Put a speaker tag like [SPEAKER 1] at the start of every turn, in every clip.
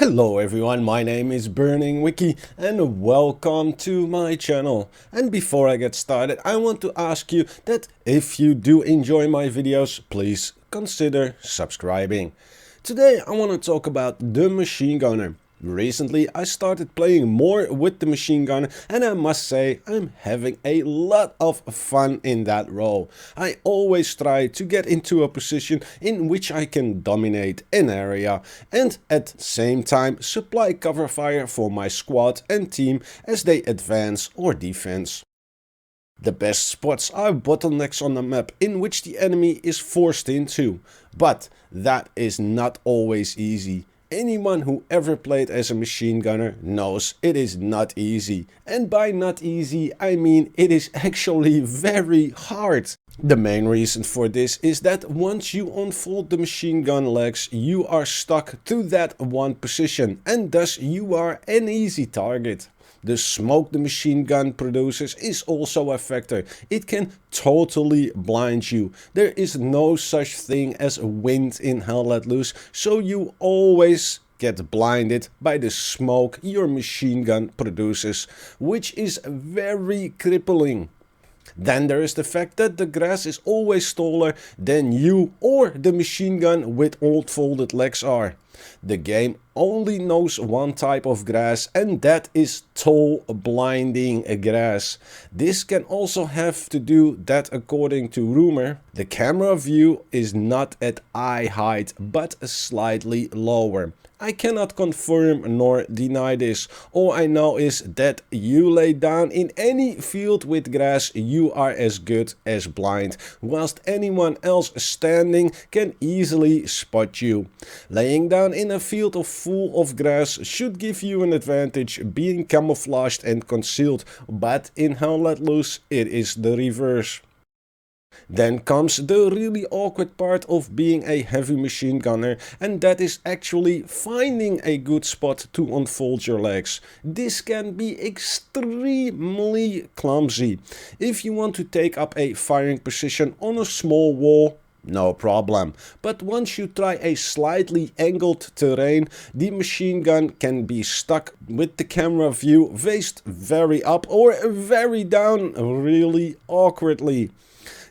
[SPEAKER 1] Hello everyone, my name is Burning Wiki and welcome to my channel. And before I get started, I want to ask you that if you do enjoy my videos, please consider subscribing. Today I want to talk about the machine gunner. Recently I started playing more with the machine gunner and I must say I'm having a lot of fun in that role. I always try to get into a position in which I can dominate an area and at the same time supply cover fire for my squad and team as they advance or defense. The best spots are bottlenecks on the map in which the enemy is forced into, but that is not always easy. Anyone who ever played as a machine gunner knows it is not easy. And by not easy, I mean it is actually very hard. The main reason for this is that once you unfold the machine gun legs, you are stuck to that one position and thus you are an easy target. The smoke the machine gun produces is also a factor. It can totally blind you. There is no such thing as wind in Hell Let Loose, so you always get blinded by the smoke your machine gun produces, which is very crippling. Then there is the fact that the grass is always taller than you or the machine gun with old folded legs are. The game only knows one type of grass and that is tall blinding grass. This can also have to do that according to rumor, the camera view is not at eye height but slightly lower. I cannot confirm nor deny this. All I know is that you lay down in any field with grass, you are as good as blind, whilst anyone else standing can easily spot you. Laying down in a field full of grass should give you an advantage being camouflaged and concealed, but in Hell Let Loose it is the reverse. Then comes the really awkward part of being a heavy machine gunner, and that is actually finding a good spot to unfold your legs. This can be extremely clumsy. If you want to take up a firing position on a small wall, no problem. But once you try a slightly angled terrain, the machine gun can be stuck with the camera view faced very up or very down really awkwardly.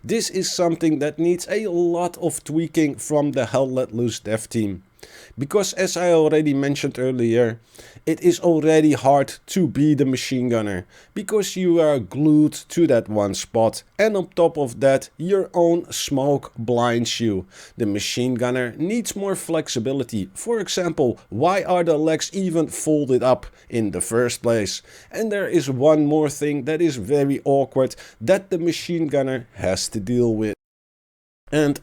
[SPEAKER 1] This is something that needs a lot of tweaking from the Hell Let Loose dev team. Because as I already mentioned earlier, it is already hard to be the machine gunner, because you are glued to that one spot and on top of that your own smoke blinds you. The machine gunner needs more flexibility. For example, why are the legs even folded up in the first place? And there is one more thing that is very awkward that the machine gunner has to deal with. And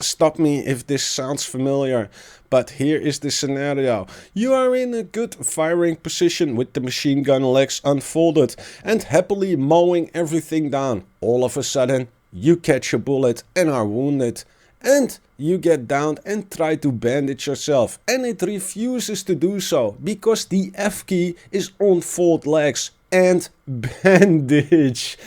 [SPEAKER 1] stop me if this sounds familiar, but here is the scenario. You are in a good firing position with the machine gun legs unfolded and happily mowing everything down. All of a sudden you catch a bullet and are wounded. And you get down and try to bandage yourself, and it refuses to do so because the F key is unfold legs and bandage.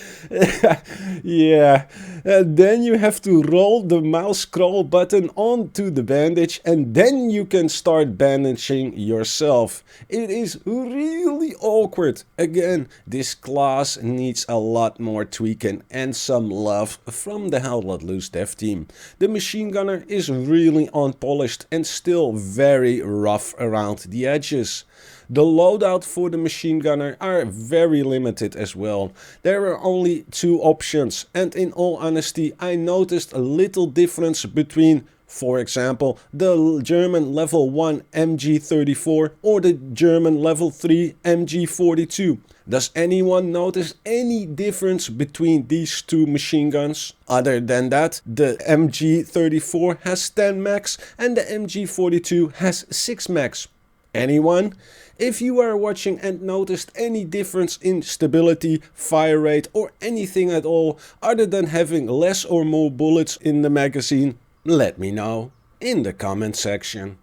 [SPEAKER 1] Yeah, then you have to roll the mouse scroll button onto the bandage and then you can start bandaging yourself. It is really awkward. Again, this class needs a lot more tweaking and some love from the Hell Let Loose dev team. The machine gunner is really unpolished and still very rough around the edges. The loadout for the machine gunner are very limited as well. There are only two options, and in all honesty I noticed a little difference between, for example, the German level 1 MG34 or the German level 3 MG42. Does anyone notice any difference between these two machine guns? Other than that, the MG34 has 10 max and the MG42 has 6 max. Anyone? If you are watching and noticed any difference in stability, fire rate or anything at all other than having less or more bullets in the magazine, let me know in the comment section.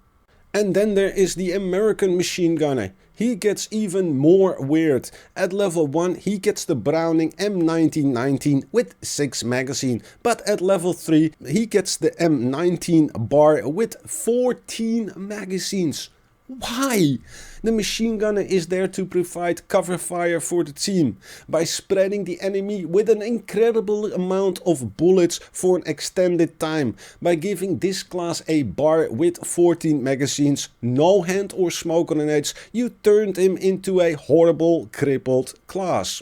[SPEAKER 1] And then there is the American machine gunner. He gets even more weird. At level 1 he gets the Browning M1919 with 6 magazine, but at level 3 he gets the M19 bar with 14 magazines. Why? The machine gunner is there to provide cover fire for the team by spreading the enemy with an incredible amount of bullets for an extended time, by giving this class a bar with 14 magazines, no hand or smoke grenades. You turned him into a horrible crippled class.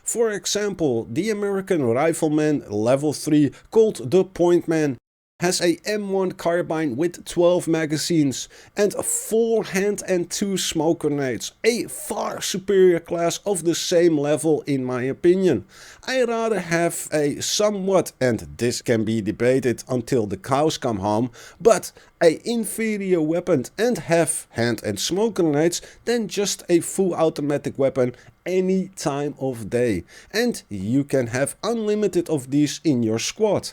[SPEAKER 1] For example, the American Rifleman level 3 called the Pointman has a M1 carbine with 12 magazines and 4 hand and 2 smoke grenades, a far superior class of the same level in my opinion. I rather have a somewhat, and this can be debated until the cows come home, but a inferior weapon and have hand and smoke grenades than just a full automatic weapon any time of day. And you can have unlimited of these in your squad.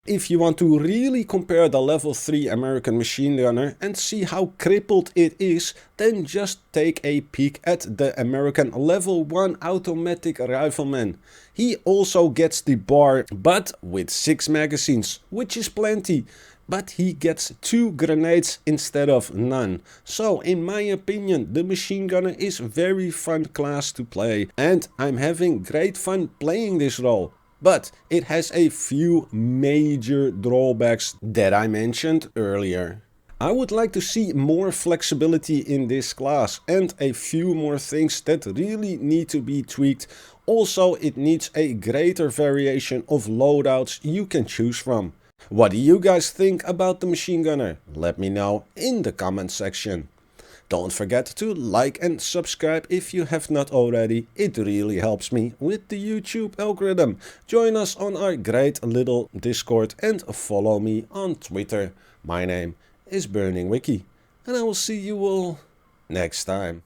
[SPEAKER 1] If you want to really compare the level 3 American machine gunner and see how crippled it is, then just take a peek at the American level 1 automatic rifleman. He also gets the bar, but with 6 magazines, which is plenty. But he gets 2 grenades instead of none. So in my opinion, the machine gunner is very fun class to play, and I'm having great fun playing this role. But it has a few major drawbacks that I mentioned earlier. I would like to see more flexibility in this class and a few more things that really need to be tweaked. Also, it needs a greater variation of loadouts you can choose from. What do you guys think about the machine gunner? Let me know in the comment section. Don't forget to like and subscribe if you have not already. It really helps me with the YouTube algorithm. Join us on our great little Discord and follow me on Twitter. My name is Burning Wiki, and I will see you all next time.